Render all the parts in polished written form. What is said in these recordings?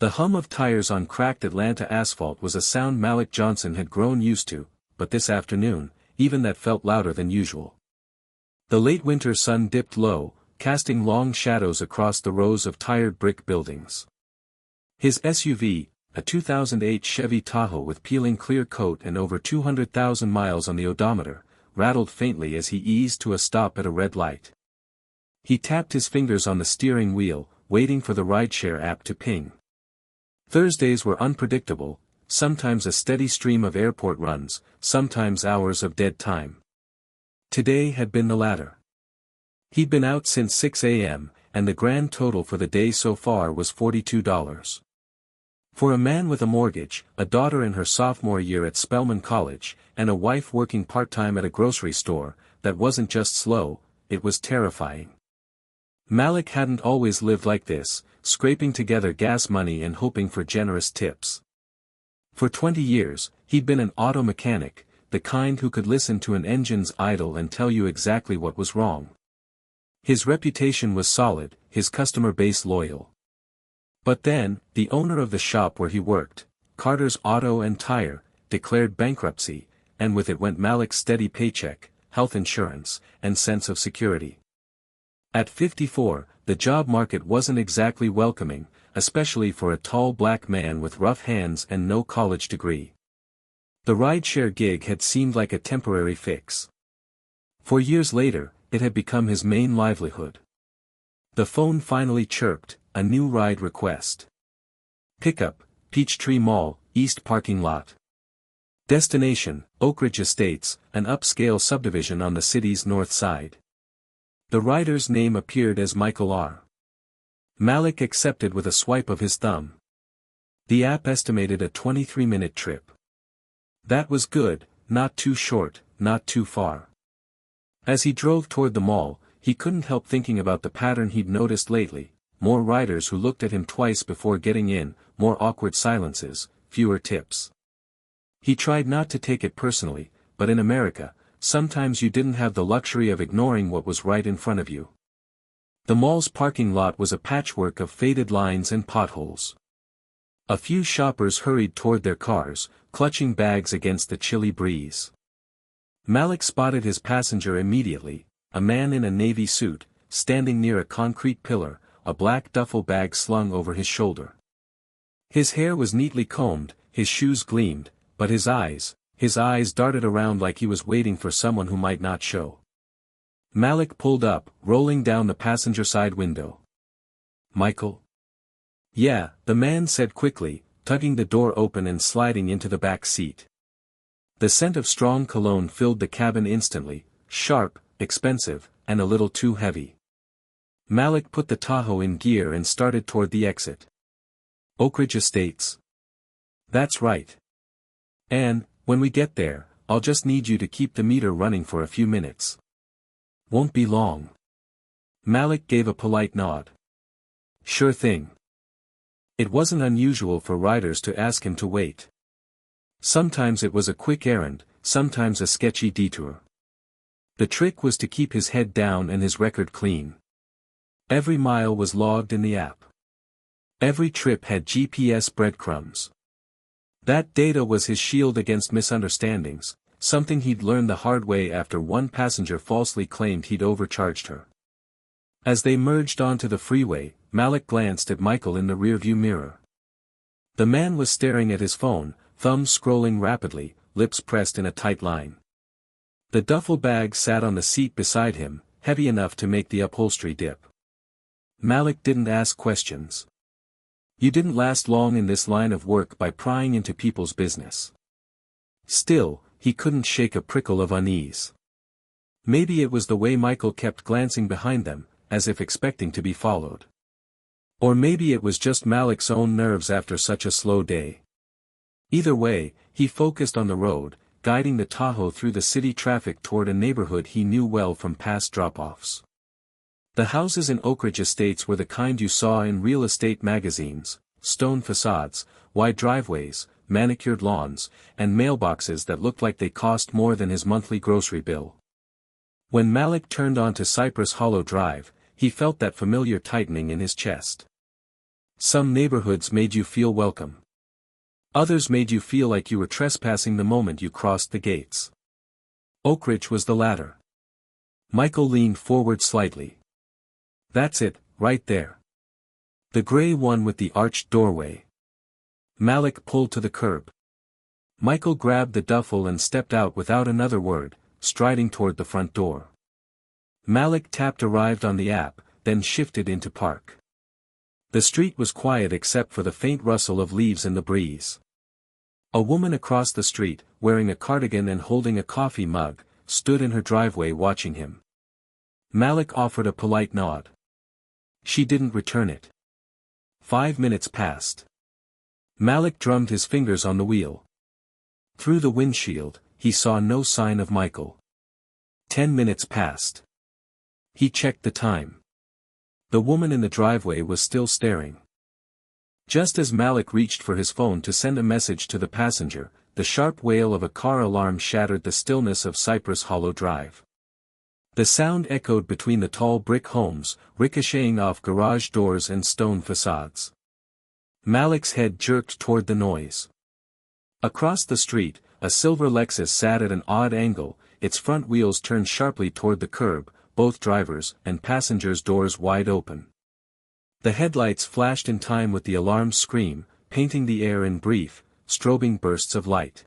The hum of tires on cracked Atlanta asphalt was a sound Malik Johnson had grown used to, but this afternoon, even that felt louder than usual. The late winter sun dipped low, casting long shadows across the rows of tired brick buildings. His SUV, a 2008 Chevy Tahoe with peeling clear coat and over 200,000 miles on the odometer, rattled faintly as he eased to a stop at a red light. He tapped his fingers on the steering wheel, waiting for the rideshare app to ping. Thursdays were unpredictable, sometimes a steady stream of airport runs, sometimes hours of dead time. Today had been the latter. He'd been out since 6 a.m., and the grand total for the day so far was $42. For a man with a mortgage, a daughter in her sophomore year at Spelman College, and a wife working part-time at a grocery store, that wasn't just slow, it was terrifying. Malik hadn't always lived like this, scraping together gas money and hoping for generous tips. For 20 years, he'd been an auto mechanic, the kind who could listen to an engine's idle and tell you exactly what was wrong. His reputation was solid, his customer base loyal. But then, the owner of the shop where he worked, Carter's Auto and Tire, declared bankruptcy, and with it went Malik's steady paycheck, health insurance, and sense of security. At 54, the job market wasn't exactly welcoming, especially for a tall black man with rough hands and no college degree. The rideshare gig had seemed like a temporary fix. 4 years later, it had become his main livelihood. The phone finally chirped, a new ride request. Pickup, Peachtree Mall, East Parking Lot. Destination, Oak Ridge Estates, an upscale subdivision on the city's north side. The rider's name appeared as Michael R. Malik accepted with a swipe of his thumb. The app estimated a 23-minute trip. That was good, not too short, not too far. As he drove toward the mall, he couldn't help thinking about the pattern he'd noticed lately: more riders who looked at him twice before getting in, more awkward silences, fewer tips. He tried not to take it personally, but in America, sometimes you didn't have the luxury of ignoring what was right in front of you. The mall's parking lot was a patchwork of faded lines and potholes. A few shoppers hurried toward their cars, clutching bags against the chilly breeze. Malik spotted his passenger immediately, a man in a navy suit, standing near a concrete pillar, a black duffel bag slung over his shoulder. His hair was neatly combed, his shoes gleamed, but his eyes darted around like he was waiting for someone who might not show. Malik pulled up, rolling down the passenger side window. "Michael?" "Yeah," the man said quickly, tugging the door open and sliding into the back seat. The scent of strong cologne filled the cabin instantly, sharp, expensive, and a little too heavy. Malik put the Tahoe in gear and started toward the exit. "Oak Ridge Estates?" "That's right. And, when we get there, I'll just need you to keep the meter running for a few minutes." "Won't be long." Malik gave a polite nod. "Sure thing." It wasn't unusual for riders to ask him to wait. Sometimes it was a quick errand, sometimes a sketchy detour. The trick was to keep his head down and his record clean. Every mile was logged in the app. Every trip had GPS breadcrumbs. That data was his shield against misunderstandings, something he'd learned the hard way after one passenger falsely claimed he'd overcharged her. As they merged onto the freeway, Malik glanced at Michael in the rearview mirror. The man was staring at his phone, thumbs scrolling rapidly, lips pressed in a tight line. The duffel bag sat on the seat beside him, heavy enough to make the upholstery dip. Malik didn't ask questions. You didn't last long in this line of work by prying into people's business. Still, he couldn't shake a prickle of unease. Maybe it was the way Michael kept glancing behind them, as if expecting to be followed. Or maybe it was just Malik's own nerves after such a slow day. Either way, he focused on the road, guiding the Tahoe through the city traffic toward a neighborhood he knew well from past drop-offs. The houses in Oak Ridge Estates were the kind you saw in real estate magazines: stone facades, wide driveways, manicured lawns, and mailboxes that looked like they cost more than his monthly grocery bill. When Malik turned onto Cypress Hollow Drive, he felt that familiar tightening in his chest. Some neighborhoods made you feel welcome. Others made you feel like you were trespassing the moment you crossed the gates. Oak Ridge was the latter. Michael leaned forward slightly. That's it, right there. The gray one with the arched doorway. Malik pulled to the curb. Michael grabbed the duffel and stepped out without another word, striding toward the front door. Malik tapped arrived on the app, then shifted into park. The street was quiet except for the faint rustle of leaves in the breeze. A woman across the street, wearing a cardigan and holding a coffee mug, stood in her driveway watching him. Malik offered a polite nod. She didn't return it. 5 minutes passed. Malik drummed his fingers on the wheel. Through the windshield, he saw no sign of Michael. 10 minutes passed. He checked the time. The woman in the driveway was still staring. Just as Malik reached for his phone to send a message to the passenger, the sharp wail of a car alarm shattered the stillness of Cypress Hollow Drive. The sound echoed between the tall brick homes, ricocheting off garage doors and stone facades. Malik's head jerked toward the noise. Across the street, a silver Lexus sat at an odd angle, its front wheels turned sharply toward the curb, both drivers' and passengers' doors wide open. The headlights flashed in time with the alarm's scream, painting the air in brief, strobing bursts of light.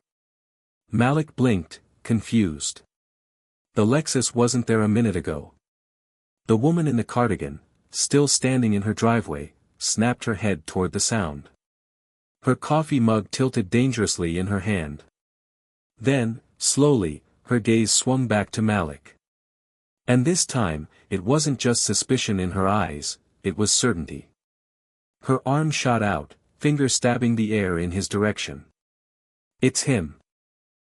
Malik blinked, confused. The Lexus wasn't there a minute ago. The woman in the cardigan, still standing in her driveway, snapped her head toward the sound. Her coffee mug tilted dangerously in her hand. Then, slowly, her gaze swung back to Malik. And this time, it wasn't just suspicion in her eyes, it was certainty. Her arm shot out, finger stabbing the air in his direction. It's him.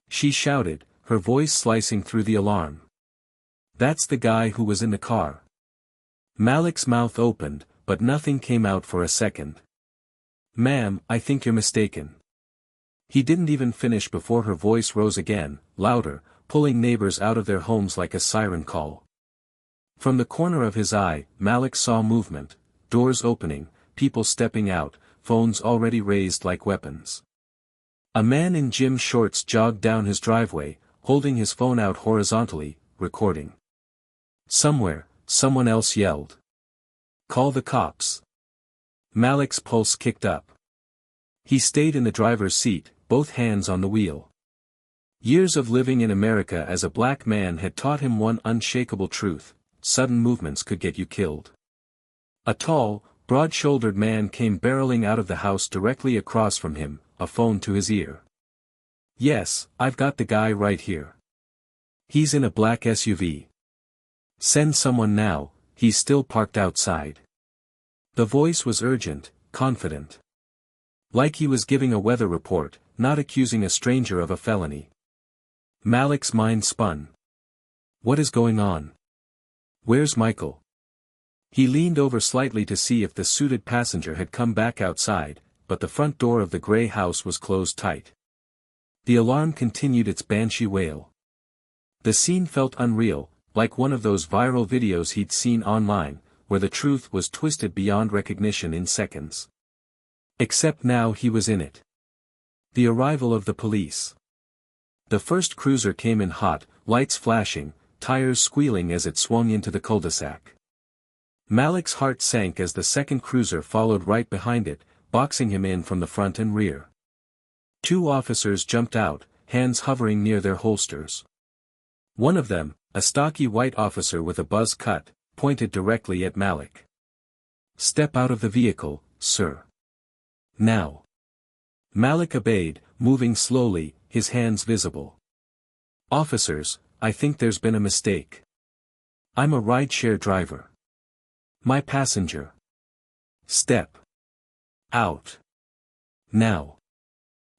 She shouted, her voice slicing through the alarm. That's the guy who was in the car. Malik's mouth opened, but nothing came out for a second. Ma'am, I think you're mistaken. He didn't even finish before her voice rose again, louder, pulling neighbors out of their homes like a siren call. From the corner of his eye, Malik saw movement, doors opening, people stepping out, phones already raised like weapons. A man in gym shorts jogged down his driveway, holding his phone out horizontally, recording. Somewhere, someone else yelled. Call the cops. Malik's pulse kicked up. He stayed in the driver's seat, both hands on the wheel. Years of living in America as a black man had taught him one unshakable truth: sudden movements could get you killed. A tall, broad-shouldered man came barreling out of the house directly across from him, a phone to his ear. Yes, I've got the guy right here. He's in a black SUV. Send someone now, he's still parked outside. The voice was urgent, confident. Like he was giving a weather report, not accusing a stranger of a felony. Malik's mind spun. What is going on? Where's Michael? He leaned over slightly to see if the suited passenger had come back outside, but the front door of the gray house was closed tight. The alarm continued its banshee wail. The scene felt unreal, like one of those viral videos he'd seen online, where the truth was twisted beyond recognition in seconds. Except now he was in it. The arrival of the police. The first cruiser came in hot, lights flashing, tires squealing as it swung into the cul-de-sac. Malik's heart sank as the second cruiser followed right behind it, boxing him in from the front and rear. 2 officers jumped out, hands hovering near their holsters. One of them, a stocky white officer with a buzz cut, pointed directly at Malik. Step out of the vehicle, sir. Now. Malik obeyed, moving slowly, his hands visible. Officers, I think there's been a mistake. I'm a rideshare driver. My passenger. Step out. Now.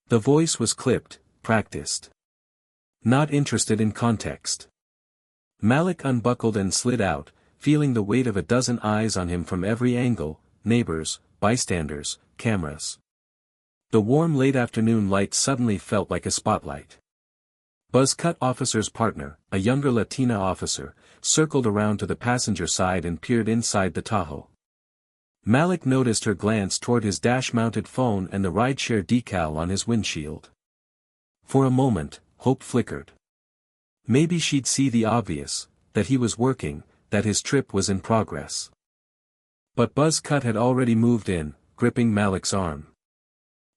The voice was clipped, practiced. Not interested in context. Malik unbuckled and slid out, feeling the weight of a dozen eyes on him from every angle, neighbors, bystanders, cameras. The warm late afternoon light suddenly felt like a spotlight. Buzzcut officer's partner, a younger Latina officer, circled around to the passenger side and peered inside the Tahoe. Malik noticed her glance toward his dash-mounted phone and the rideshare decal on his windshield. For a moment, hope flickered. Maybe she'd see the obvious, that he was working, that his trip was in progress. But Buzz Cut had already moved in, gripping Malik's arm.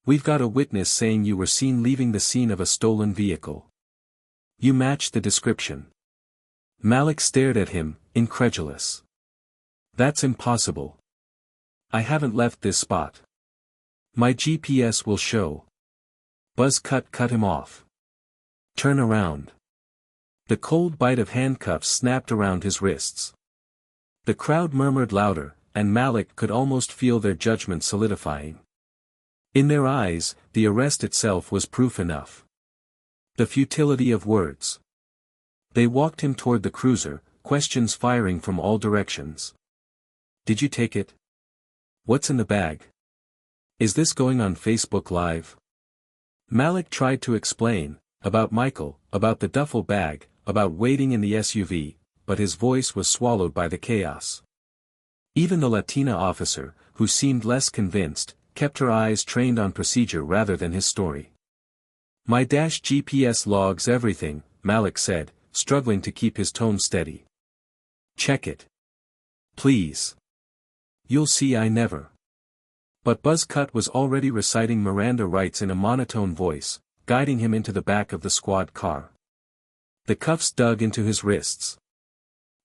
"We've got a witness saying you were seen leaving the scene of a stolen vehicle. You match the description." Malik stared at him, incredulous. "That's impossible. I haven't left this spot. My GPS will show." Buzz cut him off. "Turn around." The cold bite of handcuffs snapped around his wrists. The crowd murmured louder, and Malik could almost feel their judgment solidifying. In their eyes, the arrest itself was proof enough. The futility of words. They walked him toward the cruiser, questions firing from all directions. "Did you take it? What's in the bag? Is this going on Facebook Live?" Malik tried to explain, about Michael, about the duffel bag, about waiting in the SUV, but his voice was swallowed by the chaos. Even the Latina officer, who seemed less convinced, kept her eyes trained on procedure rather than his story. "My GPS logs everything," Malik said, struggling to keep his tone steady. "Check it. Please. You'll see I never." But Buzz Cut was already reciting Miranda rights in a monotone voice, guiding him into the back of the squad car. The cuffs dug into his wrists.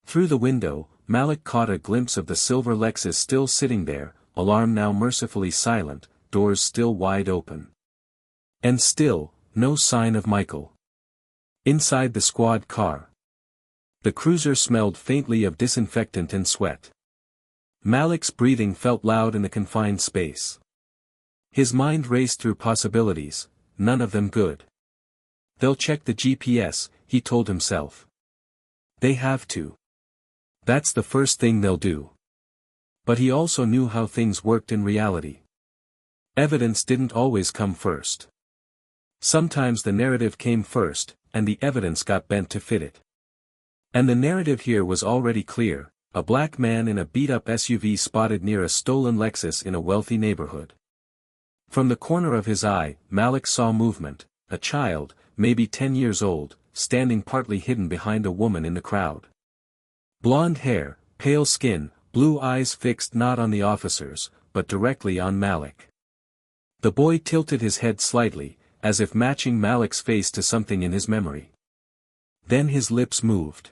Through the window, Malik caught a glimpse of the silver Lexus still sitting there, alarm now mercifully silent, doors still wide open. And still, no sign of Michael. Inside the squad car, the cruiser smelled faintly of disinfectant and sweat. Malik's breathing felt loud in the confined space. His mind raced through possibilities, none of them good. "They'll check the GPS," he told himself. "They have to. That's the first thing they'll do." But he also knew how things worked in reality. Evidence didn't always come first. Sometimes the narrative came first, and the evidence got bent to fit it. And the narrative here was already clear: a black man in a beat-up SUV spotted near a stolen Lexus in a wealthy neighborhood. From the corner of his eye, Malik saw movement, a child, maybe 10 years old, standing partly hidden behind a woman in the crowd. Blonde hair, pale skin, blue eyes fixed not on the officers, but directly on Malik. The boy tilted his head slightly, as if matching Malik's face to something in his memory. Then his lips moved.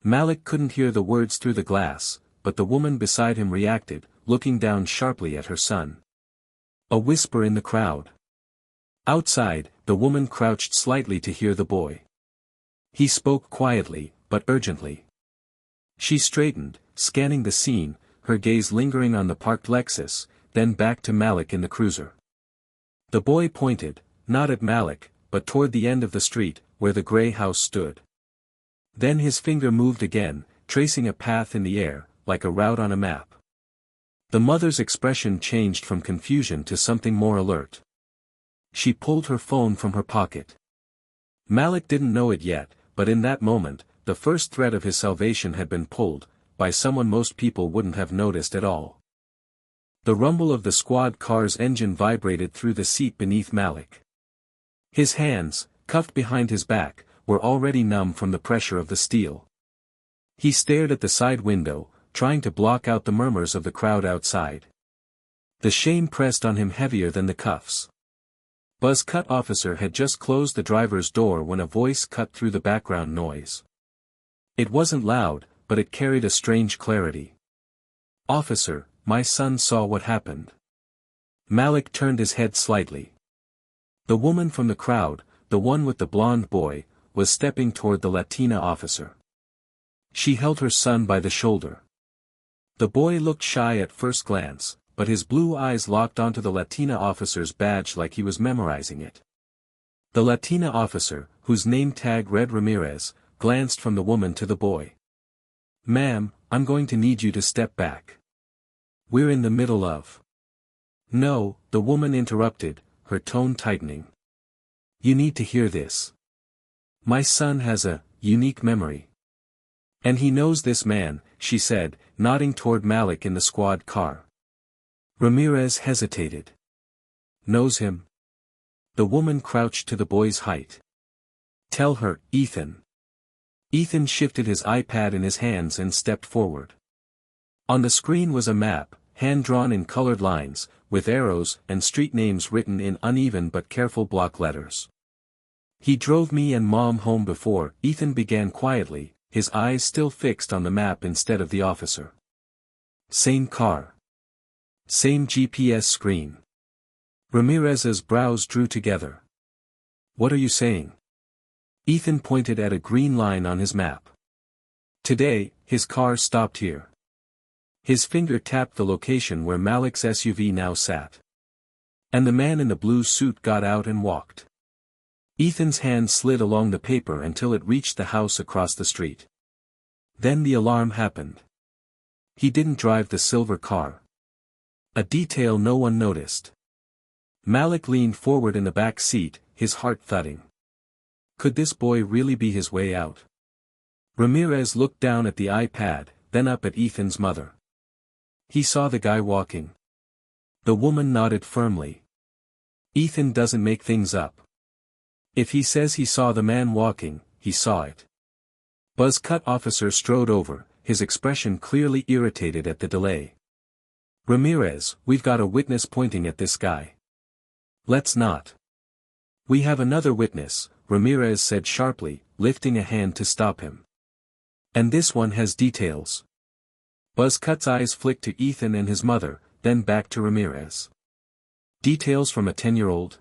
Malik couldn't hear the words through the glass, but the woman beside him reacted, looking down sharply at her son. A whisper in the crowd. Outside, the woman crouched slightly to hear the boy. He spoke quietly, but urgently. She straightened, scanning the scene, her gaze lingering on the parked Lexus, then back to Malik in the cruiser. The boy pointed, not at Malik, but toward the end of the street, where the gray house stood. Then his finger moved again, tracing a path in the air, like a route on a map. The mother's expression changed from confusion to something more alert. She pulled her phone from her pocket. Malik didn't know it yet, but in that moment, the first thread of his salvation had been pulled, by someone most people wouldn't have noticed at all. The rumble of the squad car's engine vibrated through the seat beneath Malik. His hands, cuffed behind his back, were already numb from the pressure of the steel. He stared at the side window, trying to block out the murmurs of the crowd outside. The shame pressed on him heavier than the cuffs. Buzz Cut officer had just closed the driver's door when a voice cut through the background noise. It wasn't loud, but it carried a strange clarity. "Officer, my son saw what happened." Malik turned his head slightly. The woman from the crowd, the one with the blonde boy, was stepping toward the Latina officer. She held her son by the shoulder. The boy looked shy at first glance, but his blue eyes locked onto the Latina officer's badge like he was memorizing it. The Latina officer, whose name tag read Ramirez, glanced from the woman to the boy. "Ma'am, I'm going to need you to step back. We're in the middle of—" "No," the woman interrupted, her tone tightening. "You need to hear this. My son has a unique memory. And he knows this man," she said, nodding toward Malik in the squad car. Ramirez hesitated. Knows him? The woman crouched to the boy's height. Tell her, Ethan. Ethan shifted his iPad in his hands and stepped forward. On the screen was a map, hand-drawn in colored lines, with arrows and street names written in uneven but careful block letters. He drove me and Mom home before, Ethan began quietly, his eyes still fixed on the map instead of the officer. Same car. Same GPS screen. Ramirez's brows drew together. What are you saying? Ethan pointed at a green line on his map. Today, his car stopped here. His finger tapped the location where Malik's SUV now sat. And the man in the blue suit got out and walked. Ethan's hand slid along the paper until it reached the house across the street. Then the alarm happened. He didn't drive the silver car. A detail no one noticed. Malik leaned forward in the back seat, his heart thudding. Could this boy really be his way out? Ramirez looked down at the iPad, then up at Ethan's mother. He saw the guy walking. The woman nodded firmly. Ethan doesn't make things up. If he says he saw the man walking, he saw it. Buzzcut officer strode over, his expression clearly irritated at the delay. Ramirez, we've got a witness pointing at this guy. Let's not. We have another witness, Ramirez said sharply, lifting a hand to stop him. And this one has details. Buzzcut's eyes flicked to Ethan and his mother, then back to Ramirez. Details from a 10-year-old?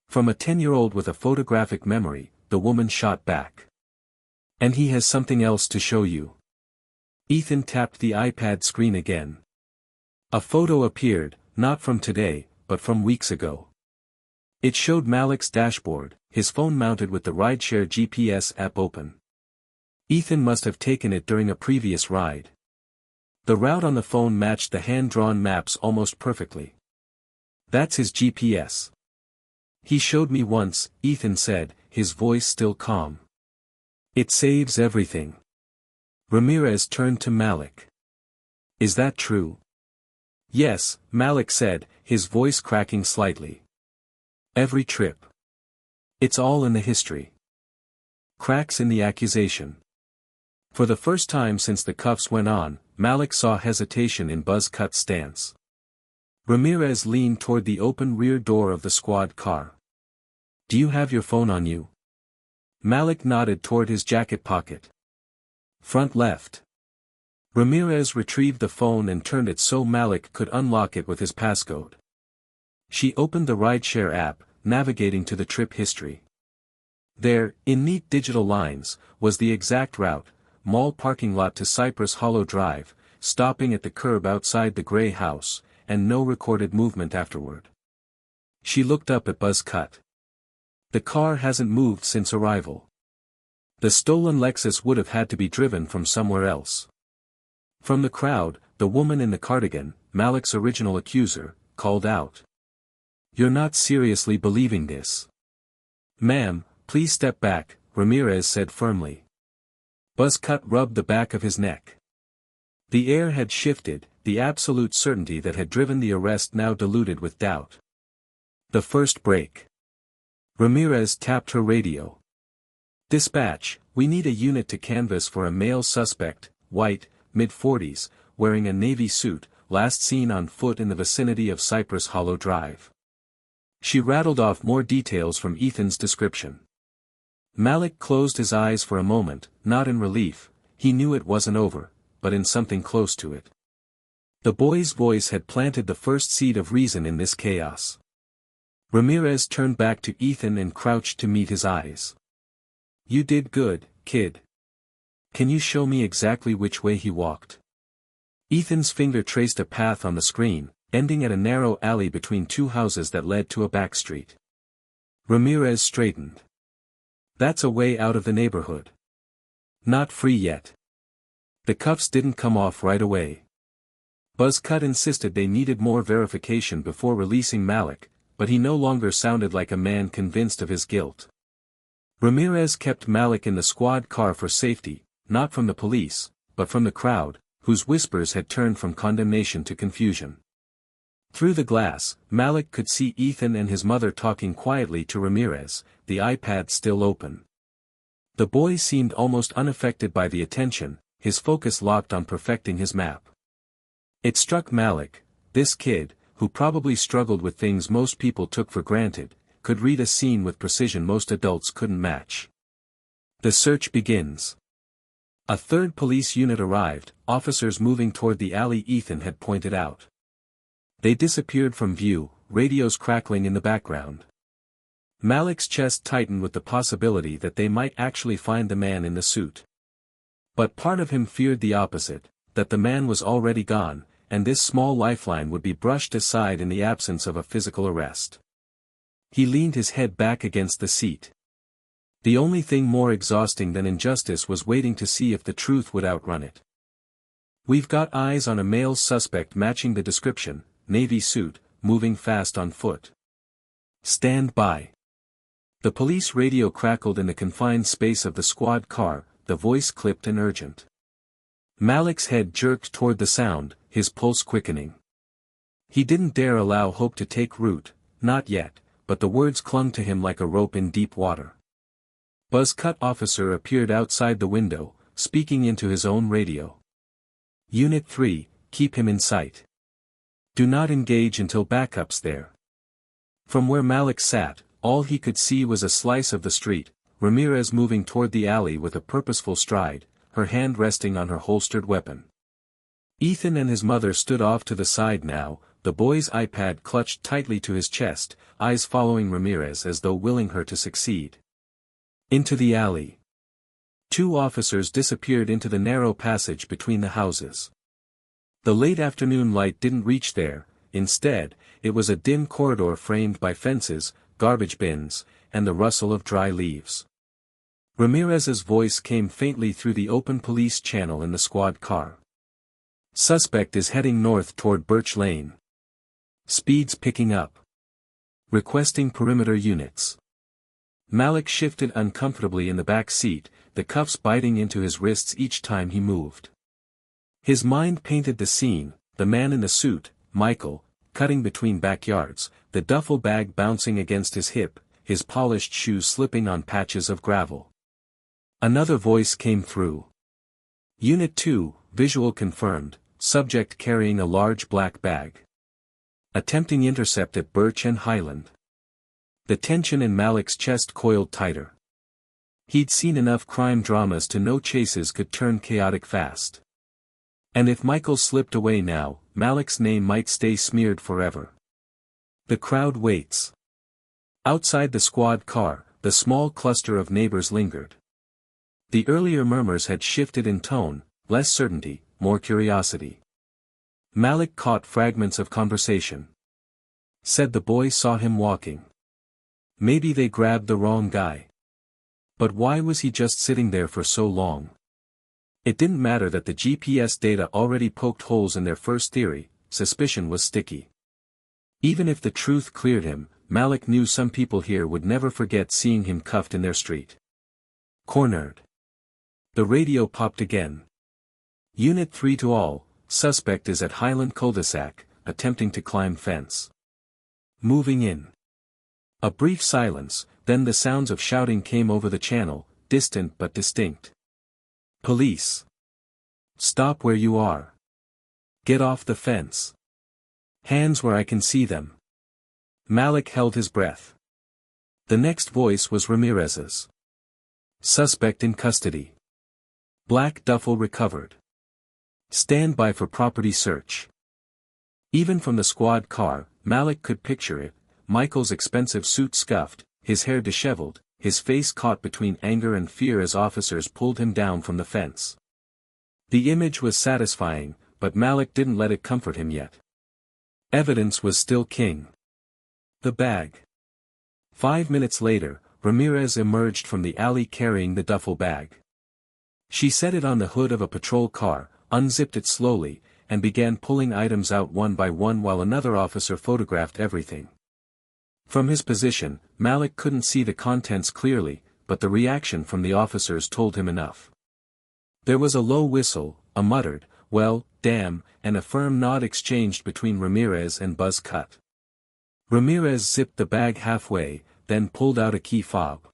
From a 10-year-old with a photographic memory, the woman shot back. And he has something else to show you. Ethan tapped the iPad screen again. A photo appeared, not from today, but from weeks ago. It showed Malik's dashboard, his phone mounted with the rideshare GPS app open. Ethan must have taken it during a previous ride. The route on the phone matched the hand-drawn maps almost perfectly. That's his GPS. He showed me once, Ethan said, his voice still calm. It saves everything. Ramirez turned to Malik. Is that true? Yes, Malik said, his voice cracking slightly. Every trip. It's all in the history. Cracks in the accusation. For the first time since the cuffs went on, Malik saw hesitation in Buzzcut's stance. Ramirez leaned toward the open rear door of the squad car. Do you have your phone on you? Malik nodded toward his jacket pocket. Front left. Ramirez retrieved the phone and turned it so Malik could unlock it with his passcode. She opened the rideshare app, navigating to the trip history. There, in neat digital lines, was the exact route, mall parking lot to Cypress Hollow Drive, stopping at the curb outside the gray house, and no recorded movement afterward. She looked up at Buzzcut. The car hasn't moved since arrival. The stolen Lexus would have had to be driven from somewhere else. From the crowd, the woman in the cardigan, Malik's original accuser, called out. You're not seriously believing this. Ma'am, please step back, Ramirez said firmly. Buzzcut rubbed the back of his neck. The air had shifted, the absolute certainty that had driven the arrest now diluted with doubt. The first break. Ramirez tapped her radio. Dispatch, we need a unit to canvass for a male suspect, white, mid-40s, wearing a navy suit, last seen on foot in the vicinity of Cypress Hollow Drive. She rattled off more details from Ethan's description. Malik closed his eyes for a moment, not in relief, he knew it wasn't over, but in something close to it. The boy's voice had planted the first seed of reason in this chaos. Ramirez turned back to Ethan and crouched to meet his eyes. You did good, kid. Can you show me exactly which way he walked? Ethan's finger traced a path on the screen, ending at a narrow alley between two houses that led to a back street. Ramirez straightened. That's a way out of the neighborhood. Not free yet. The cuffs didn't come off right away. Buzzcut insisted they needed more verification before releasing Malik, but he no longer sounded like a man convinced of his guilt. Ramirez kept Malik in the squad car for safety, not from the police, but from the crowd, whose whispers had turned from condemnation to confusion. Through the glass, Malik could see Ethan and his mother talking quietly to Ramirez, the iPad still open. The boy seemed almost unaffected by the attention, his focus locked on perfecting his map. It struck Malik, this kid, who probably struggled with things most people took for granted, could read a scene with precision most adults couldn't match. The search begins. A third police unit arrived, officers moving toward the alley Ethan had pointed out. They disappeared from view, radios crackling in the background. Malik's chest tightened with the possibility that they might actually find the man in the suit. But part of him feared the opposite, that the man was already gone, and this small lifeline would be brushed aside in the absence of a physical arrest. He leaned his head back against the seat. The only thing more exhausting than injustice was waiting to see if the truth would outrun it. "We've got eyes on a male suspect matching the description, navy suit, moving fast on foot. Stand by." The police radio crackled in the confined space of the squad car, the voice clipped and urgent. Malik's head jerked toward the sound, his pulse quickening. He didn't dare allow hope to take root, not yet, but the words clung to him like a rope in deep water. Buzz-cut officer appeared outside the window, speaking into his own radio. "Unit 3, keep him in sight. Do not engage until backup's there." From where Malik sat, all he could see was a slice of the street, Ramirez moving toward the alley with a purposeful stride, her hand resting on her holstered weapon. Ethan and his mother stood off to the side now, the boy's iPad clutched tightly to his chest, eyes following Ramirez as though willing her to succeed. Into the alley. Two officers disappeared into the narrow passage between the houses. The late afternoon light didn't reach there, instead, it was a dim corridor framed by fences, garbage bins, and the rustle of dry leaves. Ramirez's voice came faintly through the open police channel in the squad car. "Suspect is heading north toward Birch Lane. Speed's picking up. Requesting perimeter units." Malik shifted uncomfortably in the back seat, the cuffs biting into his wrists each time he moved. His mind painted the scene, the man in the suit, Michael, cutting between backyards, the duffel bag bouncing against his hip, his polished shoes slipping on patches of gravel. Another voice came through. "Unit 2, visual confirmed, subject carrying a large black bag. Attempting intercept at Birch and Highland." The tension in Malik's chest coiled tighter. He'd seen enough crime dramas to know chases could turn chaotic fast. And if Michael slipped away now, Malik's name might stay smeared forever. The crowd waits. Outside the squad car, the small cluster of neighbors lingered. The earlier murmurs had shifted in tone, less certainty, more curiosity. Malik caught fragments of conversation. Said the boy saw him walking. Maybe they grabbed the wrong guy. But why was he just sitting there for so long? It didn't matter that the GPS data already poked holes in their first theory, suspicion was sticky. Even if the truth cleared him, Malik knew some people here would never forget seeing him cuffed in their street. Cornered. The radio popped again. "Unit 3 to all, suspect is at Highland cul-de-sac, attempting to climb fence. Moving in." A brief silence, then the sounds of shouting came over the channel, distant but distinct. "Police! Stop where you are. Get off the fence. Hands where I can see them." Malik held his breath. The next voice was Ramirez's. "Suspect in custody. Black duffel recovered. Stand by for property search." Even from the squad car, Malik could picture it, Michael's expensive suit scuffed, his hair disheveled, his face caught between anger and fear as officers pulled him down from the fence. The image was satisfying, but Malik didn't let it comfort him yet. Evidence was still king. The bag. 5 minutes later, Ramirez emerged from the alley carrying the duffel bag. She set it on the hood of a patrol car, unzipped it slowly, and began pulling items out one by one while another officer photographed everything. From his position, Malik couldn't see the contents clearly, but the reaction from the officers told him enough. There was a low whistle, a muttered, well, damn, and a firm nod exchanged between Ramirez and Buzz Cut. Ramirez zipped the bag halfway, then pulled out a key fob.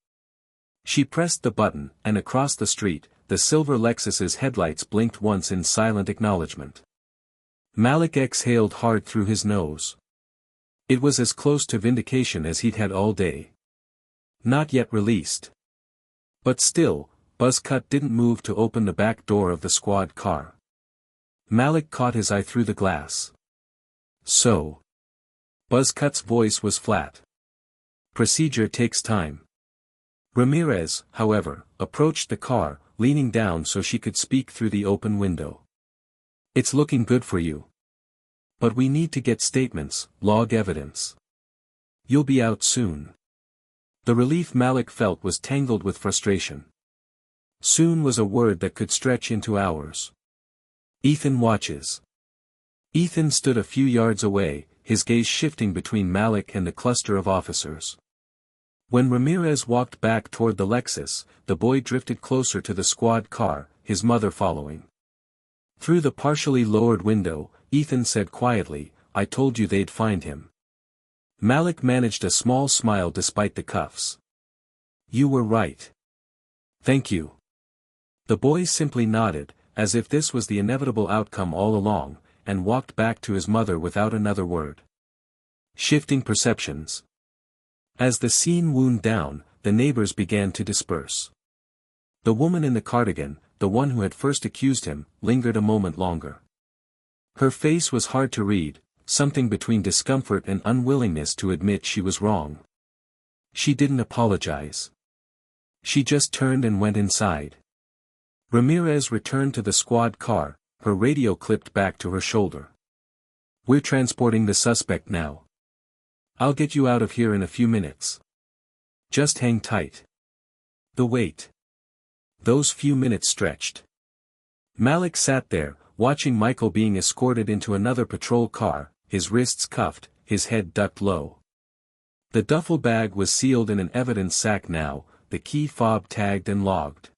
She pressed the button, and across the street, the silver Lexus's headlights blinked once in silent acknowledgement. Malik exhaled hard through his nose. It was as close to vindication as he'd had all day. Not yet released. But still, Buzz Cut didn't move to open the back door of the squad car. Malik caught his eye through the glass. So. Buzz Cut's voice was flat. Procedure takes time. Ramirez, however, approached the car, leaning down so she could speak through the open window. It's looking good for you. But we need to get statements, log evidence. You'll be out soon. The relief Malik felt was tangled with frustration. Soon was a word that could stretch into hours. Ethan watches. Ethan stood a few yards away, his gaze shifting between Malik and the cluster of officers. When Ramirez walked back toward the Lexus, the boy drifted closer to the squad car, his mother following. Through the partially lowered window, Ethan said quietly, "I told you they'd find him." Malik managed a small smile despite the cuffs. "You were right. Thank you." The boy simply nodded, as if this was the inevitable outcome all along, and walked back to his mother without another word. Shifting perceptions. As the scene wound down, the neighbors began to disperse. The woman in the cardigan, the one who had first accused him, lingered a moment longer. Her face was hard to read, something between discomfort and unwillingness to admit she was wrong. She didn't apologize. She just turned and went inside. Ramirez returned to the squad car, her radio clipped back to her shoulder. "We're transporting the suspect now. I'll get you out of here in a few minutes. Just hang tight." The wait. Those few minutes stretched. Malik sat there, watching Michael being escorted into another patrol car, his wrists cuffed, his head ducked low. The duffel bag was sealed in an evidence sack now, the key fob tagged and logged.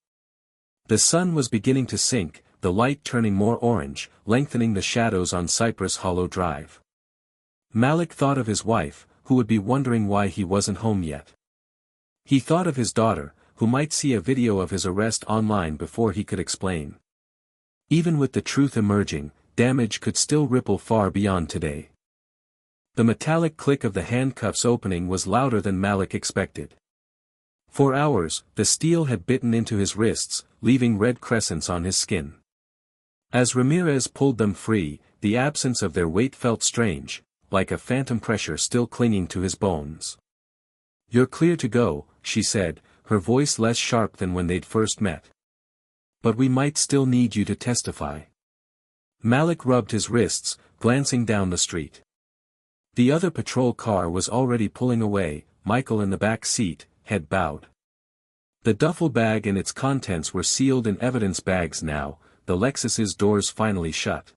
The sun was beginning to sink, the light turning more orange, lengthening the shadows on Cypress Hollow Drive. Malik thought of his wife, who would be wondering why he wasn't home yet. He thought of his daughter, who might see a video of his arrest online before he could explain. Even with the truth emerging, damage could still ripple far beyond today. The metallic click of the handcuffs opening was louder than Malik expected. For hours, the steel had bitten into his wrists, leaving red crescents on his skin. As Ramirez pulled them free, the absence of their weight felt strange, like a phantom pressure still clinging to his bones. "You're clear to go," she said, her voice less sharp than when they'd first met. "But we might still need you to testify." Malik rubbed his wrists, glancing down the street. The other patrol car was already pulling away, Michael in the back seat, head bowed. The duffel bag and its contents were sealed in evidence bags now, the Lexus's doors finally shut.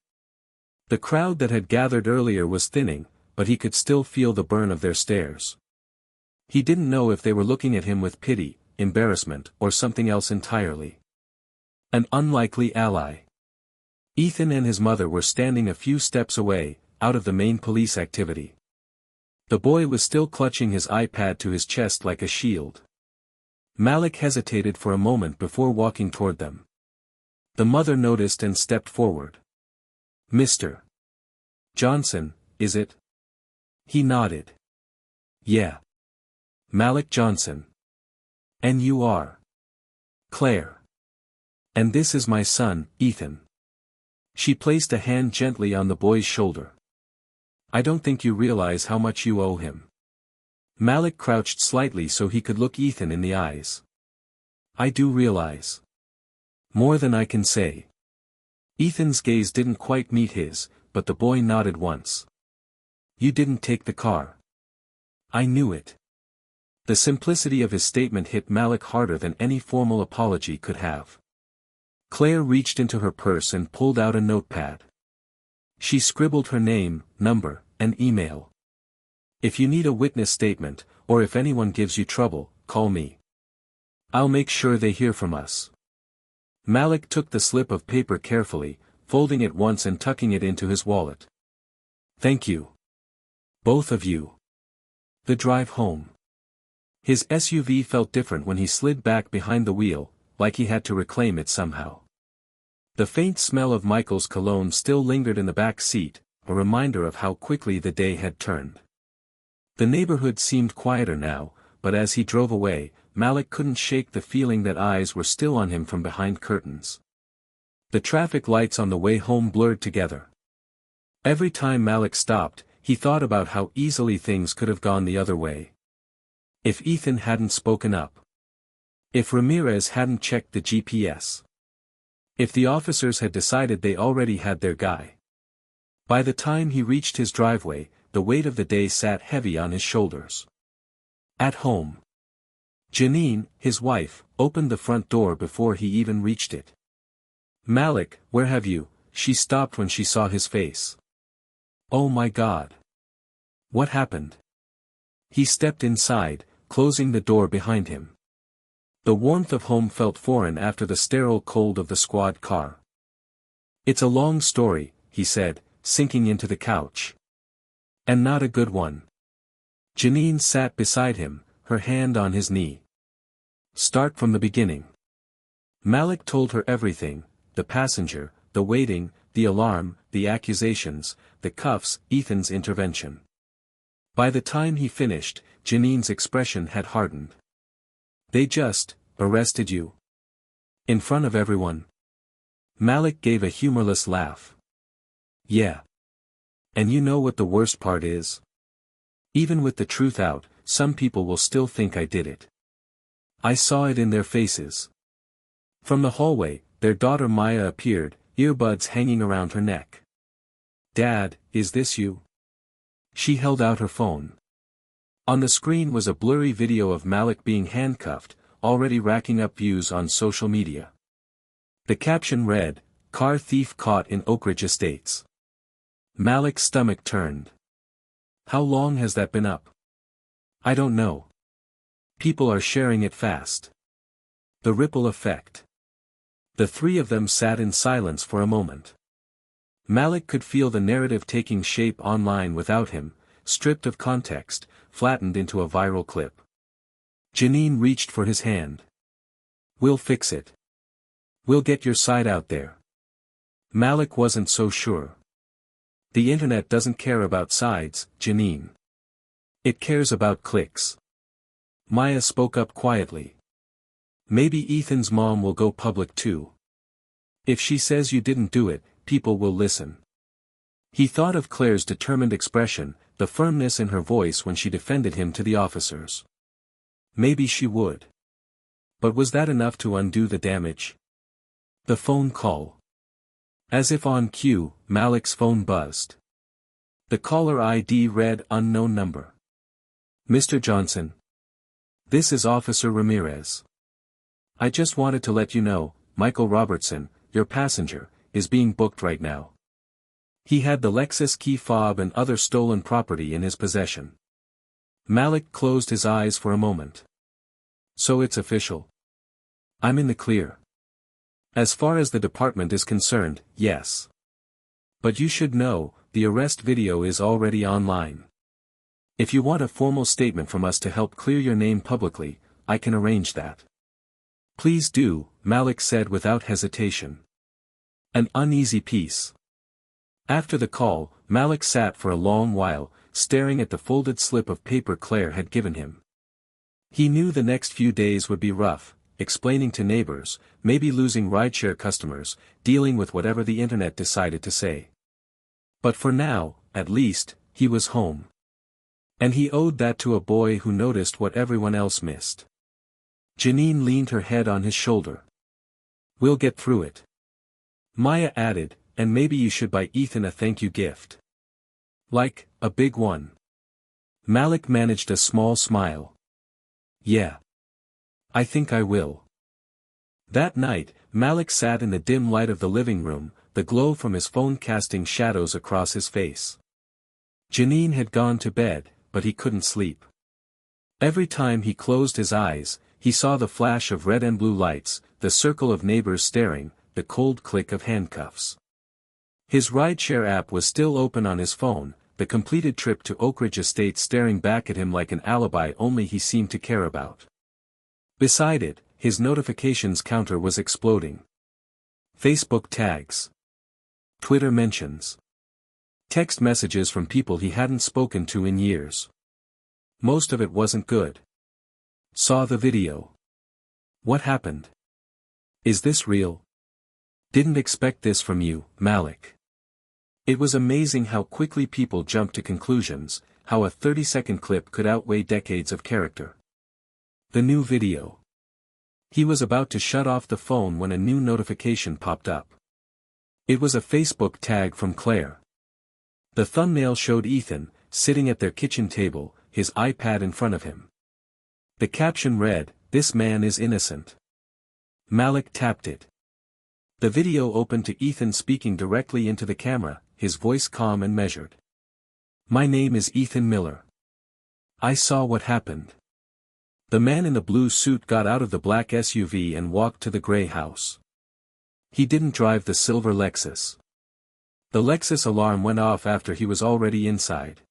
The crowd that had gathered earlier was thinning, but he could still feel the burn of their stares. He didn't know if they were looking at him with pity, embarrassment, or something else entirely. An unlikely ally. Ethan and his mother were standing a few steps away, out of the main police activity. The boy was still clutching his iPad to his chest like a shield. Malik hesitated for a moment before walking toward them. The mother noticed and stepped forward. "Mr. Johnson, is it?" He nodded. "Yeah. Malik Johnson. And you are?" "Claire. And this is my son, Ethan." She placed a hand gently on the boy's shoulder. "I don't think you realize how much you owe him." Malik crouched slightly so he could look Ethan in the eyes. "I do realize. More than I can say." Ethan's gaze didn't quite meet his, but the boy nodded once. "You didn't take the car." "I knew it." The simplicity of his statement hit Malik harder than any formal apology could have. Claire reached into her purse and pulled out a notepad. She scribbled her name, number, and email. "If you need a witness statement, or if anyone gives you trouble, call me. I'll make sure they hear from us." Malik took the slip of paper carefully, folding it once and tucking it into his wallet. "Thank you. Both of you." The drive home. His SUV felt different when he slid back behind the wheel, like he had to reclaim it somehow. The faint smell of Michael's cologne still lingered in the back seat, a reminder of how quickly the day had turned. The neighborhood seemed quieter now, but as he drove away, Malik couldn't shake the feeling that eyes were still on him from behind curtains. The traffic lights on the way home blurred together. Every time Malik stopped, he thought about how easily things could have gone the other way. If Ethan hadn't spoken up. If Ramirez hadn't checked the GPS. If the officers had decided they already had their guy. By the time he reached his driveway, the weight of the day sat heavy on his shoulders. At home. Janine, his wife, opened the front door before he even reached it. "Malik, where have you?" She stopped when she saw his face. "Oh my God. What happened?" He stepped inside, closing the door behind him. The warmth of home felt foreign after the sterile cold of the squad car. "It's a long story," he said, sinking into the couch. "And not a good one." Janine sat beside him, her hand on his knee. "Start from the beginning." Malik told her everything: the passenger, the waiting, the alarm, the accusations, the cuffs, Ethan's intervention. By the time he finished, Janine's expression had hardened. "They just arrested you? In front of everyone?" Malik gave a humorless laugh. "Yeah. And you know what the worst part is? Even with the truth out, some people will still think I did it. I saw it in their faces." From the hallway, their daughter Maya appeared, earbuds hanging around her neck. "Dad, is this you?" She held out her phone. On the screen was a blurry video of Malik being handcuffed, already racking up views on social media. The caption read, "Car thief caught in Oak Ridge Estates." Malik's stomach turned. "How long has that been up?" "I don't know. People are sharing it fast." The ripple effect. The three of them sat in silence for a moment. Malik could feel the narrative taking shape online without him, stripped of context, flattened into a viral clip. Janine reached for his hand. "We'll fix it. We'll get your side out there." Malik wasn't so sure. "The internet doesn't care about sides, Janine. It cares about clicks." Maya spoke up quietly. "Maybe Ethan's mom will go public too. If she says you didn't do it, people will listen." He thought of Claire's determined expression, the firmness in her voice when she defended him to the officers. Maybe she would. But was that enough to undo the damage? The phone call. As if on cue, Malik's phone buzzed. The caller ID read unknown number. "Mr. Johnson. This is Officer Ramirez. I just wanted to let you know, Michael Robertson, your passenger, is being booked right now." He had the Lexus key fob and other stolen property in his possession. Malik closed his eyes for a moment. "So it's official. I'm in the clear. As far as the department is concerned, yes. But you should know, the arrest video is already online. If you want a formal statement from us to help clear your name publicly, I can arrange that." "Please do," Malik said without hesitation. An uneasy peace. After the call, Malik sat for a long while, staring at the folded slip of paper Claire had given him. He knew the next few days would be rough, explaining to neighbors, maybe losing rideshare customers, dealing with whatever the internet decided to say. But for now, at least, he was home. And he owed that to a boy who noticed what everyone else missed. Janine leaned her head on his shoulder. "We'll get through it." Maya added, "And maybe you should buy Ethan a thank you gift. Like, a big one." Malik managed a small smile. "Yeah. I think I will." That night, Malik sat in the dim light of the living room, the glow from his phone casting shadows across his face. Janine had gone to bed, but he couldn't sleep. Every time he closed his eyes, he saw the flash of red and blue lights, the circle of neighbors staring, the cold click of handcuffs. His rideshare app was still open on his phone, the completed trip to Oak Ridge Estate staring back at him like an alibi only he seemed to care about. Beside it, his notifications counter was exploding. Facebook tags. Twitter mentions. Text messages from people he hadn't spoken to in years. Most of it wasn't good. Saw the video. What happened? Is this real? Didn't expect this from you, Malik. It was amazing how quickly people jumped to conclusions, how a 30-second clip could outweigh decades of character. The new video. He was about to shut off the phone when a new notification popped up. It was a Facebook tag from Claire. The thumbnail showed Ethan, sitting at their kitchen table, his iPad in front of him. The caption read, "This man is innocent." Malik tapped it. The video opened to Ethan speaking directly into the camera, his voice calm and measured. "My name is Ethan Miller. I saw what happened." The man in the blue suit got out of the black SUV and walked to the gray house. He didn't drive the silver Lexus. The Lexus alarm went off after he was already inside.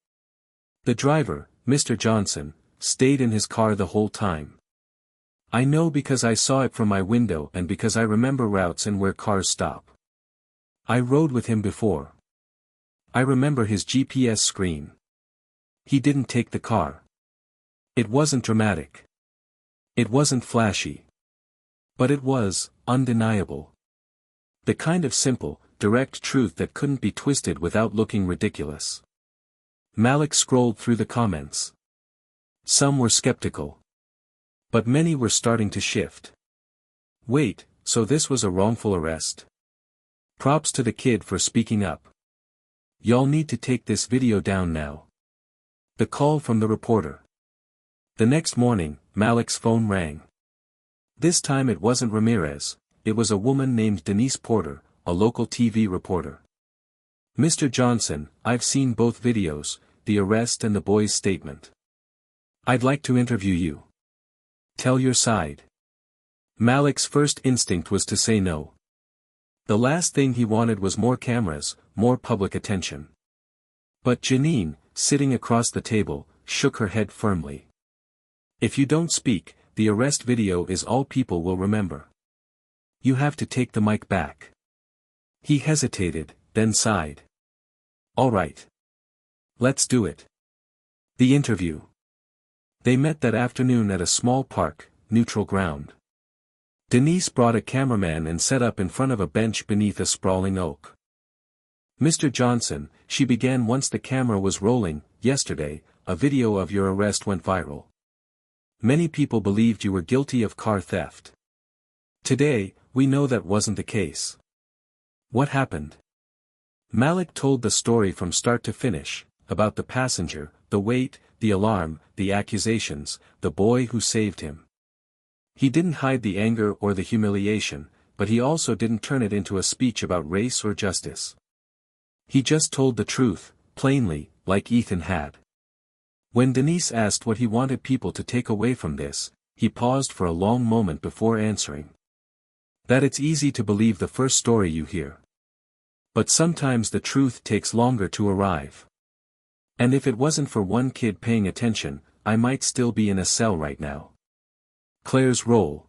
The driver, Mr. Johnson, stayed in his car the whole time. "I know because I saw it from my window and because I remember routes and where cars stop. I rode with him before. I remember his GPS screen. He didn't take the car. It wasn't dramatic. It wasn't flashy. But it was undeniable. The kind of simple, direct truth that couldn't be twisted without looking ridiculous." Malik scrolled through the comments. Some were skeptical. But many were starting to shift. Wait, so this was a wrongful arrest? Props to the kid for speaking up. Y'all need to take this video down now. The call from the reporter. The next morning, Malik's phone rang. This time it wasn't Ramirez, it was a woman named Denise Porter, a local TV reporter. "Mr. Johnson, I've seen both videos, the arrest and the boy's statement. I'd like to interview you. Tell your side." Malik's first instinct was to say no. The last thing he wanted was more cameras, more public attention. But Janine, sitting across the table, shook her head firmly. "If you don't speak, the arrest video is all people will remember. You have to take the mic back." He hesitated, then sighed. "All right. Let's do it." The interview. They met that afternoon at a small park, neutral ground. Denise brought a cameraman and set up in front of a bench beneath a sprawling oak. "Mr. Johnson," she began once the camera was rolling, "yesterday, a video of your arrest went viral. Many people believed you were guilty of car theft. Today, we know that wasn't the case. What happened?" Malik told the story from start to finish, about the passenger, the wait, the alarm, the accusations, the boy who saved him. He didn't hide the anger or the humiliation, but he also didn't turn it into a speech about race or justice. He just told the truth, plainly, like Ethan had. When Denise asked what he wanted people to take away from this, he paused for a long moment before answering. "That it's easy to believe the first story you hear. But sometimes the truth takes longer to arrive. And if it wasn't for one kid paying attention, I might still be in a cell right now." Claire's role.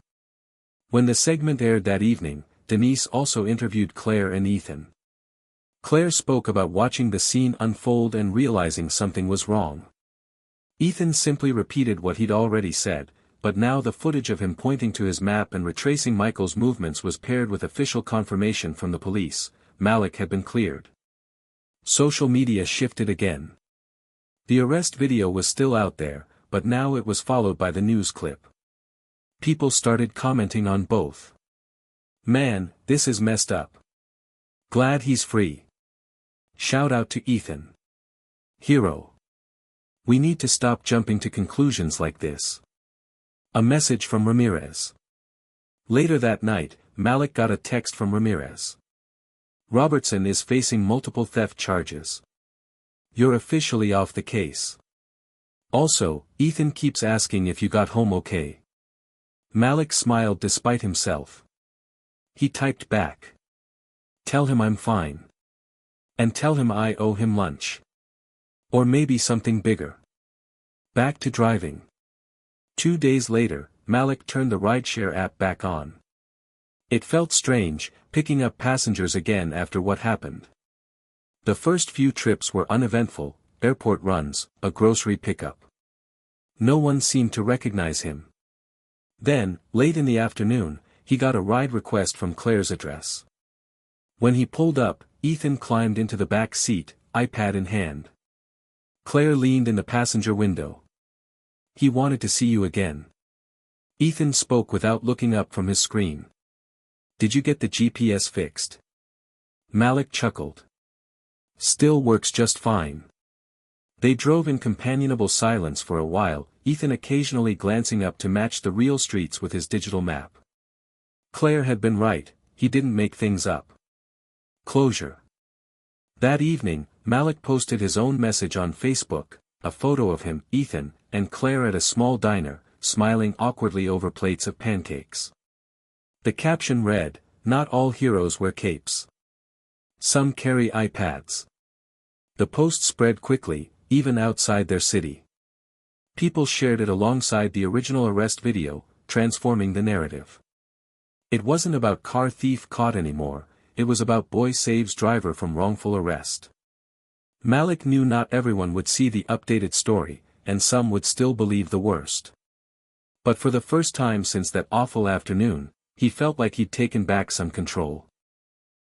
When the segment aired that evening, Denise also interviewed Claire and Ethan. Claire spoke about watching the scene unfold and realizing something was wrong. Ethan simply repeated what he'd already said, but now the footage of him pointing to his map and retracing Michael's movements was paired with official confirmation from the police. Malik had been cleared. Social media shifted again. The arrest video was still out there, but now it was followed by the news clip. People started commenting on both. "Man, this is messed up. Glad he's free. Shout out to Ethan. Hero. We need to stop jumping to conclusions like this." A message from Ramirez. Later that night, Malik got a text from Ramirez. "Robertson is facing multiple theft charges. You're officially off the case. Also, Ethan keeps asking if you got home okay." Malik smiled despite himself. He typed back. "Tell him I'm fine. And tell him I owe him lunch. Or maybe something bigger. Back to driving. 2 days later, Malik turned the rideshare app back on. It felt strange, picking up passengers again after what happened. The first few trips were uneventful, airport runs, a grocery pickup. No one seemed to recognize him. Then, late in the afternoon, he got a ride request from Claire's address. When he pulled up, Ethan climbed into the back seat, iPad in hand. Claire leaned in the passenger window. He wanted to see you again. Ethan spoke without looking up from his screen. Did you get the GPS fixed? Malik chuckled. Still works just fine. They drove in companionable silence for a while, Ethan occasionally glancing up to match the real streets with his digital map. Claire had been right, he didn't make things up. Closure. That evening, Malik posted his own message on Facebook, a photo of him, Ethan, and Claire at a small diner, smiling awkwardly over plates of pancakes. The caption read, "Not all heroes wear capes. Some carry iPads." The post spread quickly, even outside their city. People shared it alongside the original arrest video, transforming the narrative. It wasn't about car thief caught anymore, it was about boy saves driver from wrongful arrest. Malik knew not everyone would see the updated story, and some would still believe the worst. But for the first time since that awful afternoon, he felt like he'd taken back some control.